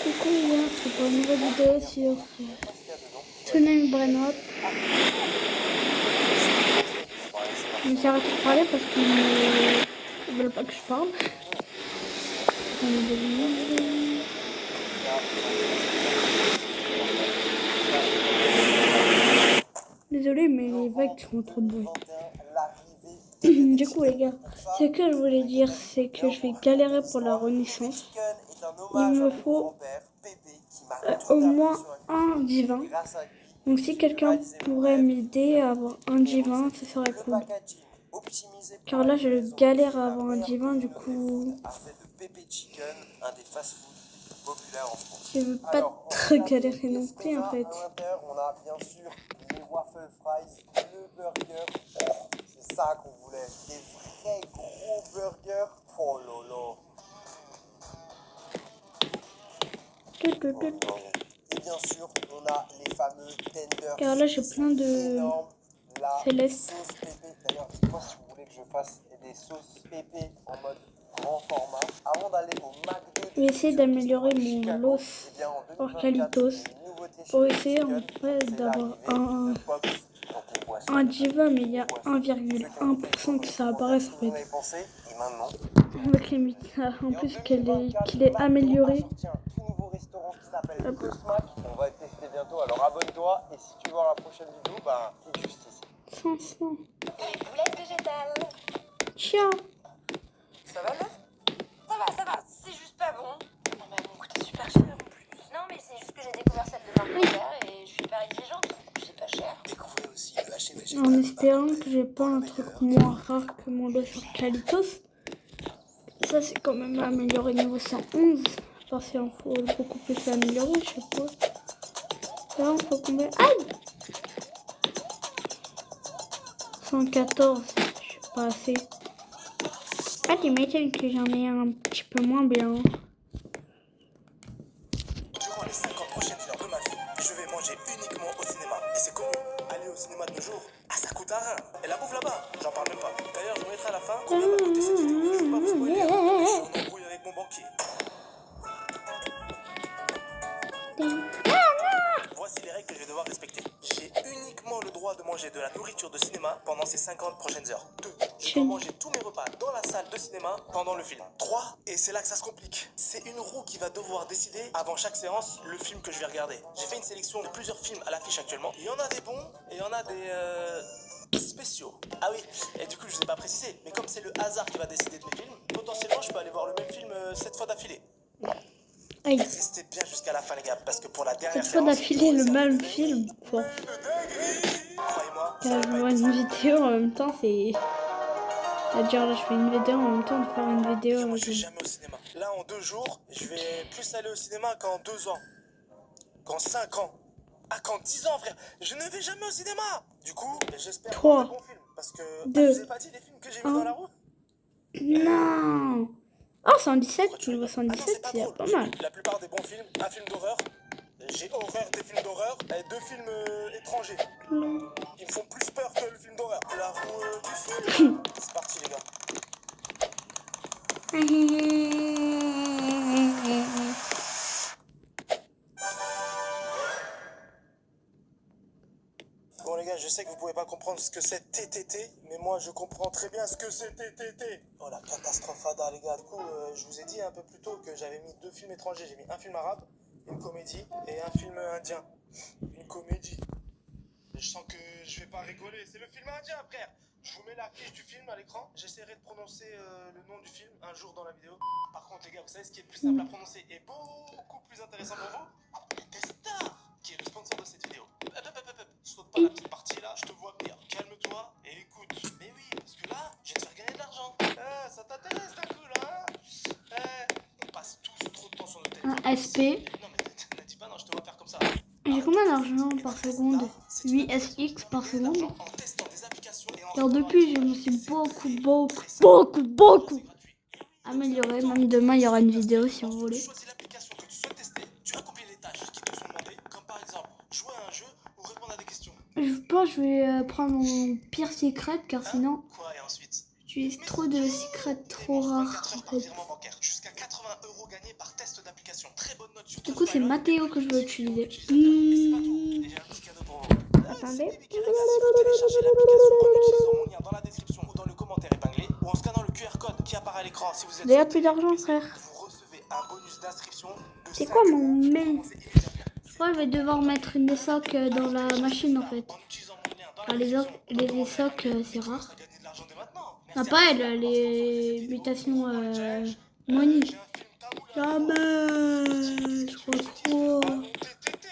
Coucou les gars, c'est pour une nouvelle vidéo sur Tonight Brainrot. Je me suis arrêté de parler parce qu'ils ne veulent pas que je parle. Désolé, mais les vagues font trop de bruit. Du coup les gars, ce que je voulais dire, c'est que je vais galérer pour la renaissance. Il me faut au moins un divin. Donc si quelqu'un pourrait m'aider à avoir un divin, ce serait cool. Car là je galère à avoir un divin, du coup je veux pas trop galérer non plus en fait. On a bien sûr les waffle fries, le burger. C'est ça qu'on voulait, des vrais gros burgers. Oh lolo. Et bien sûr, on a les fameux tenders. Car là j'ai plein de célestes. Sauce pépé. D'ailleurs, dites-moi si vous voulez que je fasse des sauces pépé en mode grand format. Avant d'aller au McDo, Je vais essayer d'améliorer mon Los Orcalitos pour essayer en fait d'avoir un diva, mais il y a 1,1% que ça apparaisse en fait. Avec les médias, en plus qu'il est amélioré. Hop. On va être testé bientôt, alors abonne-toi et si tu veux voir la prochaine vidéo, bah clique juste ici. 500. Les boulettes végétales. Ciao. Ça va, meuf? Ça va, c'est juste pas bon. Non, mais elles m'ont coûté super cher en plus. Non, mais c'est juste que j'ai découvert celle de marque Leclerc et je suis pas exigeante. C'est pas cher. Découvrez aussi le haché végétal. En espérant que j'ai pas un truc moins rare que mon Los Orcalitos. Ça c'est quand même amélioré niveau 111. Parce qu'il en faut beaucoup plus l'améliorer, je suppose. Là on faut combien? Aïe! 114, je suis pas assez. Ah, tu m'étonnes que j'en ai un petit peu moins bien. Durant les 50 prochaines heures de ma vie, je vais manger uniquement au cinéma. Et c'est connu, aller au cinéma de nos jours, ah ça coûte un rein. Et la bouffe là-bas, j'en parle même pas. D'ailleurs, je vous mettrai à la fin combien m'a coûté cette vidéo. Je vais pas vous spoiler, mais je suis en embrouille avec mon banquier. Voici les règles que je vais devoir respecter. J'ai uniquement le droit de manger de la nourriture de cinéma pendant ces 50 prochaines heures. 2. Je dois manger tous mes repas dans la salle de cinéma pendant le film. 3. Et c'est là que ça se complique. C'est une roue qui va devoir décider avant chaque séance le film que je vais regarder. J'ai fait une sélection de plusieurs films à l'affiche actuellement. Il y en a des bons et il y en a des spéciaux. Ah oui, et du coup je vous ai pas précisé, mais comme c'est le hasard qui va décider de mes films, potentiellement je peux aller voir le même film 7 fois d'affilée. Aïe. Restez bien jusqu'à la fin les gars, parce que pour la dernière Cette fois d'affilée le même film. Bon. Croyez-moi, Car je vois une vidéo en même temps, c'est... C'est-à-dire là je fais une vidéo en même temps de faire une vidéo. moi je vais jamais au cinéma. Là en 2 jours, je vais plus aller au cinéma qu'en 2 ans. Qu'en 5 ans. Ah qu'en 10 ans frère. Je ne vais jamais au cinéma. Du coup, j'espère voir de bons films. Parce que je vous ai pas dit les films que j'ai mis dans la roue. Non. Oh 117, niveau 117, c'est pas mal. La plupart des bons films, un film d'horreur. J'ai horreur des films d'horreur et 2 films étrangers. Ils me font plus peur que le film d'horreur. La roue du film. C'est parti les gars. Bon les gars, je sais que vous pouvez pas comprendre ce que c'est TTT, mais moi je comprends très bien ce que c'est TTT. Oh la catastrophada les gars. Du coup, je vous ai dit un peu plus tôt que j'avais mis 2 films étrangers. J'ai mis un film arabe, une comédie et un film indien. Une comédie. Je sens que je vais pas rigoler. C'est le film indien, frère. Je vous mets la fiche du film à l'écran. J'essaierai de prononcer le nom du film un jour dans la vidéo. Par contre, les gars, vous savez ce qui est plus simple à prononcer et beaucoup plus intéressant pour vous? Testar, qui est le sponsor de cette vidéo. Saute pas la petite partie là, je te vois venir. Calme-toi et écoute. Mais oui, parce que là, je vais te faire gagner de l'argent. Ça t'intéresse d'un coup là? On passe tous trop de temps sur nos téléphones. Un SP. Non, mais ne dis pas non, je te vois faire comme ça. J'ai combien d'argent par seconde? 8 SX par seconde. Alors depuis, je me suis beaucoup amélioré. Même demain, il y aura une vidéo si vous voulez. Choisis l'application que tu souhaites tester. Tu accomplis les tâches qui te sont demandées, comme par exemple jouer à un jeu ou répondre à des questions. Je pense que je vais prendre mon pire secret car sinon, Quoi et ensuite? j'utilise trop de secrets trop rares. En fait. Jusqu'à 80 € gagnés par test d'application. Très très bonne note sur Du coup, c'est Mathéo que je veux utiliser. Et c'est pas tout. Et j'ai un petit cadeau pour vous. Attendez. Si vous téléchargez l'application en utilisant mon lien dans la description ou dans le commentaire épinglé ou en scannant le QR code qui apparaît à l'écran si vous êtes D'ailleurs, plus d'argent, frère. vous recevez un bonus d'inscription de C'est 5 quoi €. mon mail? Je crois que je vais devoir mettre une sock dans la machine en fait. En utilisant mon lien dans la Enfin, les socs, c'est rare. description, gagner de l'argent dès maintenant. Ah, pas elle, les mutations money. J'ai un film tamoul. Jamais. Je crois trop. Ah, mon TTT.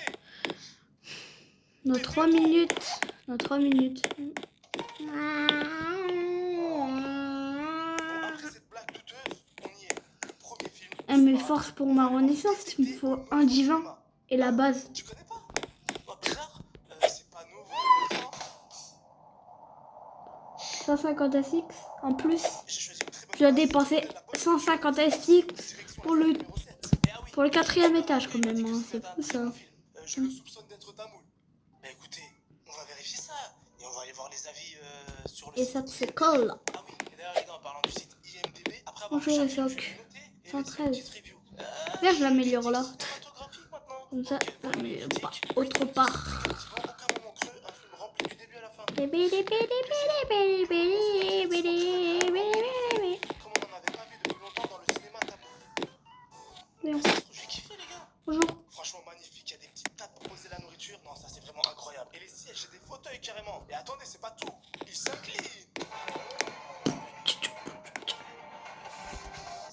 Dans 3 minutes. Dans 3 minutes. Après cette blague douteuse, on y est. Le premier film. Eh, mais force pour ma renaissance, il me faut un divin et la base. Tu connais pas? Oh, bizarre. C'est pas nouveau. 150 SX en plus. J'ai choisi une très bonne Je dois dépenser 150 SX pour le 4e étage quand même. Hein. C'est fou ça. Je le soupçonne d'être tamoul. Mais écoutez, on va vérifier ça. Et on va aller voir les avis sur le Et site. ça se colle. Ah oui, et d'ailleurs les gars, en parlant du site IMDb, après avoir Bonjour les vu chaque socs. film, notez et 113. laissez une petite review. Là, je l'améliore là. Cinématographique maintenant. Comme ça, Ok, bon, mais critique. pas autre part. Effectivement, aucun moment creux, un film rempli du début à la fin. Bidi, bidi, bidi, bidi, bidi, bidi, bidi. Comme on n'en avait pas vu depuis longtemps dans le cinéma tamoul. Bien. J'ai kiffé les gars. Bonjour. Franchement magnifique, il y a des petites tables pour poser la nourriture. Non, ça c'est vraiment incroyable. Et les sièges, j'ai des fauteuils carrément. Et attendez, c'est pas tout. Ils s'inclinent.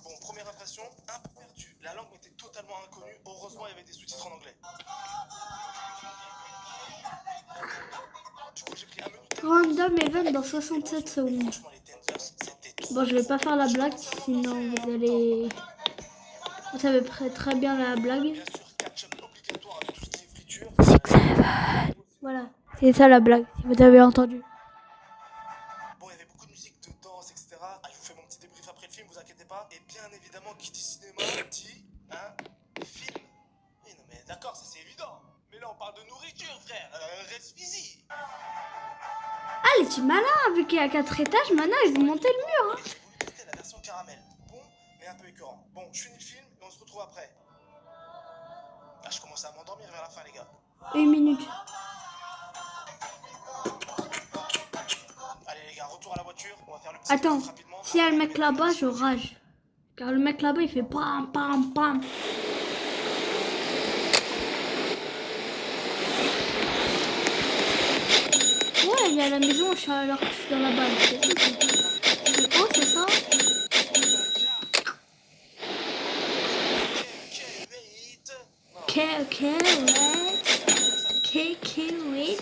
Bon, première impression, un peu perdu. La langue m'était totalement inconnue. Heureusement, il y avait des sous-titres en anglais. Du coup, j'ai pris un menu. Random event dans 67 secondes. Franchement, les Tenzers, c'était trop. Bon, je vais pas faire la blague, sinon vous allez... Vous savez très bien la blague. Bien sûr, ketchup obligatoire avec tout ce qui est friture. Voilà, c'est ça la blague, si vous avez entendu. Bon, il y avait beaucoup de musique, de danse, etc. Ah, je vous fais mon petit débrief après le film, vous inquiétez pas. Et bien évidemment, qui dit cinéma dit film. Oui, non, mais d'accord, ça c'est évident. Mais là, on parle de nourriture, frère. Reste busy. Ah, les petits malins, vu qu'il y a 4 étages, maintenant ils vont monter le mur. Hein. Je voulais tester la version caramel. Bon, mais un peu écœurant. Bon, je finis le film et on se retrouve après. Ah, je commence à m'endormir vers la fin, les gars. 1 minute. Allez, les gars, retour à la voiture. On va faire le petit Attends, débrief rapidement. s'il y a le mec là-bas, je rage. Car le mec là-bas, il fait pam, pam, pam. Ouais, il y a la maison, je suis alors que je suis dans la balle. C'est quoi, c'est ça? Ok, wait. Ok, wait.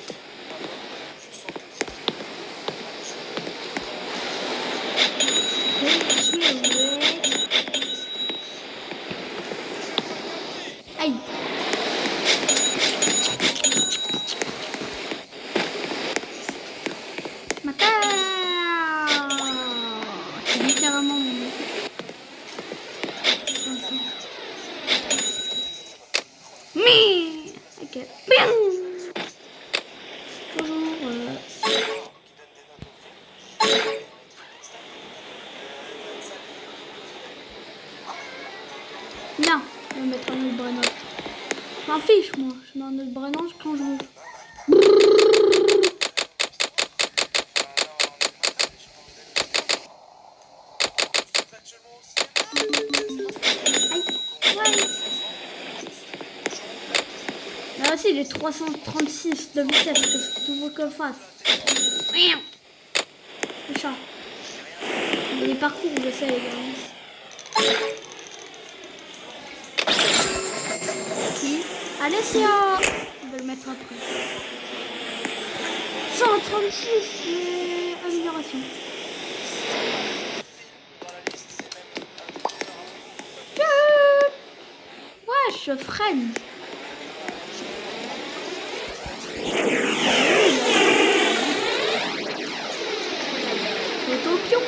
Aïe. Mata. C'est littéralement mon nom. Mais. Ok. Bien. Bonjour. Non, je vais mettre un autre brainage. Je m'en fiche, moi. Je mets un autre brainage quand je veux. Aïe, ouais. Là aussi, il est 336 de vitesse. Qu'est-ce que tu veux qu'on fasse? Le chat. Il y a des parcours, je sais, les gars. Alessia, on va le mettre après. 136 d'amélioration. Ouais, je freine. Autopion.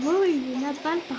Oh, il est napalm par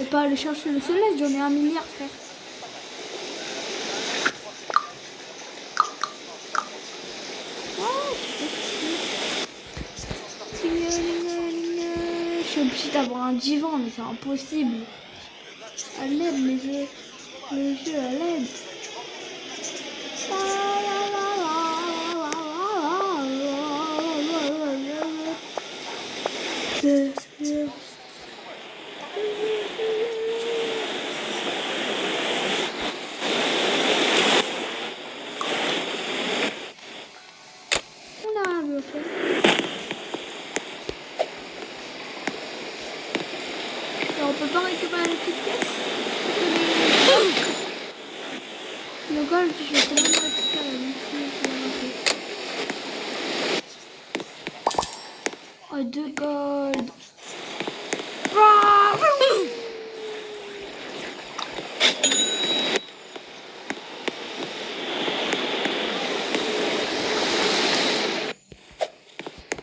Et pas aller chercher le soleil, j'en ai 1 milliard, frère. Je suis obligée d'avoir un divan, mais c'est impossible. À l'aide, les jeux à l'aide. On peut pas récupérer les petites pièces. Le gold, je vais quand même récupérer les 2 gold.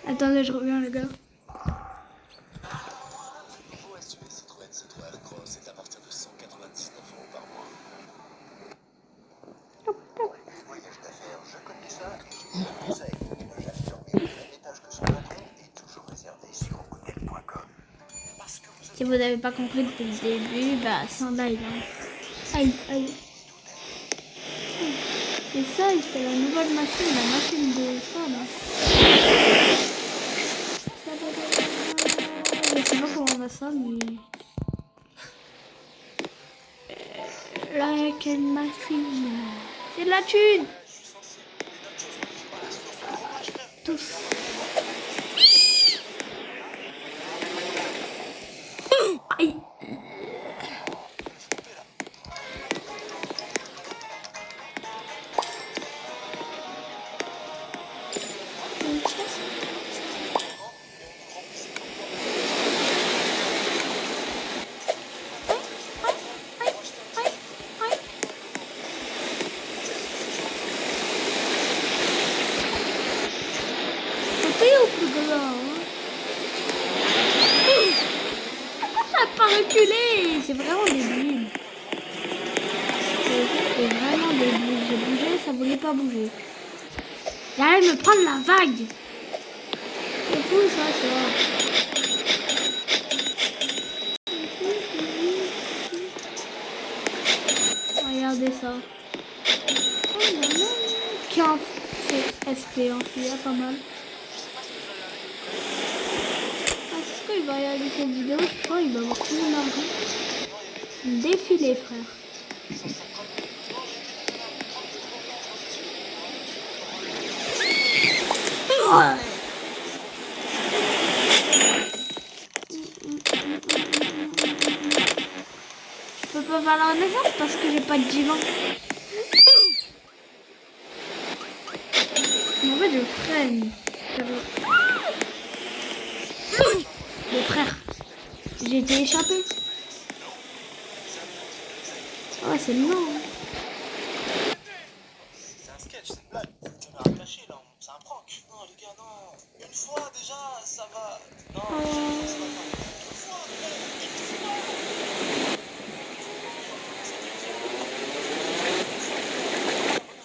Attendez, je reviens les gars. Nouveau SUV Citroën C3 Aircross est à partir de 199 € par mois. Voyage d'affaires, je connais ça. Ça est, j'assure, mais le même étage que son patron est toujours réservé sur hôtel.com. Si vous n'avez pas compris depuis le début, bah sans live. Hein. Aïe, aïe. Et ça, c'est la nouvelle machine, la machine de ça là. Je sais pas comment on va ça, mais... Quelle machine. C'est de la thune. Tous. Aïe. C'est vraiment débile. C'est vraiment débile. J'ai bougé, ça voulait pas bouger. J'allais me prendre la vague. C'est fou ça, Regardez ça. Tiens, c'est SP en fait, pas mal. Il va regarder cette vidéo, je crois qu'il va avoir tout mon argent. Défilé, frère. Oh. Je peux pas faire la renaissance parce que j'ai pas de divan. Mais en fait, je freine. Le frère, j'ai été échappé. Oh, c'est long. C'est un sketch, c'est une blague. Caméra cachée là, c'est un prank. Non les gars, non. Une fois déjà, ça va. Non, ça va pas. Une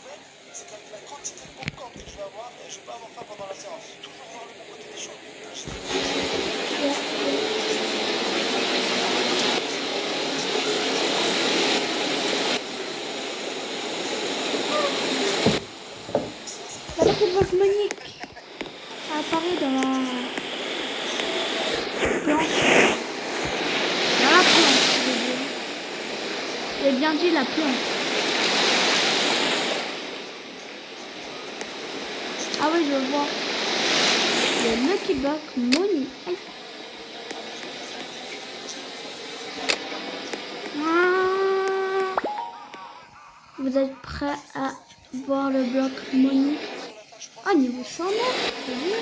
fois, c'est qu'avec la quantité de popcorn que je vais avoir, je vais pas avoir faim pendant la séance. Toujours voir le bon côté des choses. La petite boîte Monique apparaît dans la plante. Dans la plante, je veux dire. J'ai bien dit la plante. Ah oui, je vois. Le Lucky Block Money. Aïe. Vous êtes prêts à voir le bloc Money? Ah, niveau 109, c'est bien.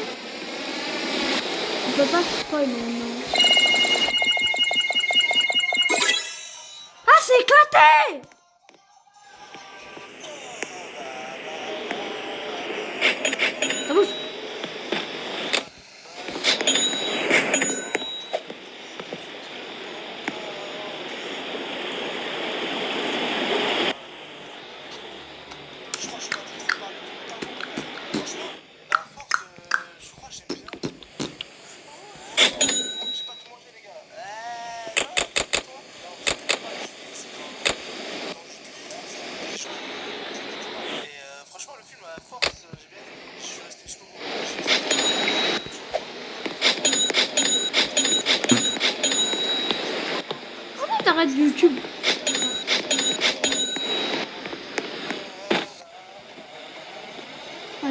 On peut pas spoil maintenant. Ah, c'est éclaté! Ça bouge. t'arrêtes YouTube. Ouais,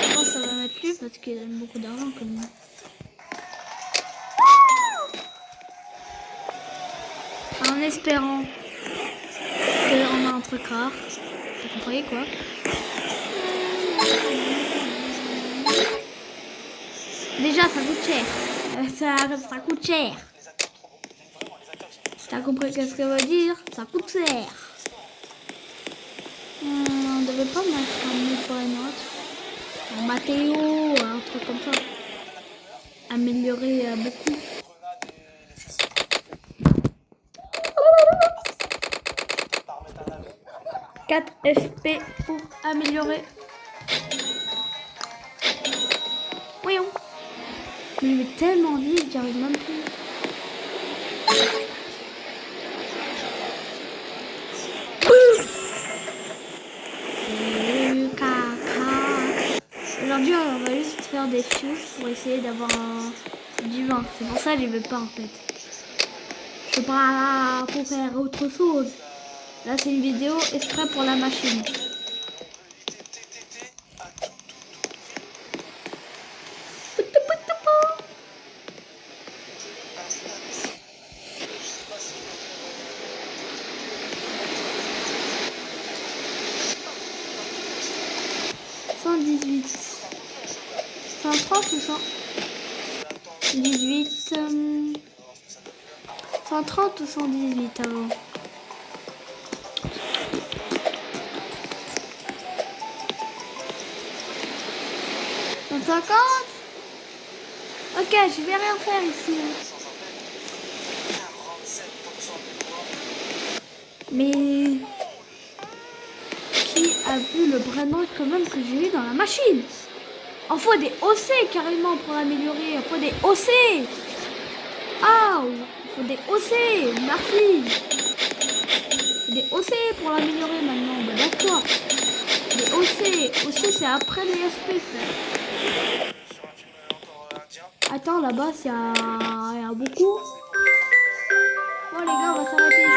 je pense que ça va mettre lui parce qu'il aime beaucoup d'argent quand même. En espérant qu'on a un truc rare. Vous comprenez quoi? Déjà ça coûte cher. Ça coûte cher. T'as compris qu'est-ce que ça veut dire? Ça coûte cher. On devait pas mettre un mot pour une note. Un Mathéo, un truc comme ça. Améliorer beaucoup. 4 FP pour améliorer. Voyons. Mais il est tellement vite, j'arrive même plus. Aujourd'hui, on va juste faire des fuses pour essayer d'avoir du vin. C'est pour ça que je ne veux pas en fait. Je suis pas là pour faire autre chose. Là, c'est une vidéo exprès pour la machine. $118. 130 ou 118 130 ou 118 avant. 150. Ok, je vais rien faire ici. Mais qui a vu le prénom quand même que j'ai eu dans la machine? Il faut des OC carrément pour améliorer. Il faut des OC. Ah, il faut des OC. Merci. Des OC pour l'améliorer maintenant. Bah, d'accord. Des OC. OC c'est après les SP. Attends, là-bas, il y a beaucoup. Bon, les gars, on va s'arrêter ici.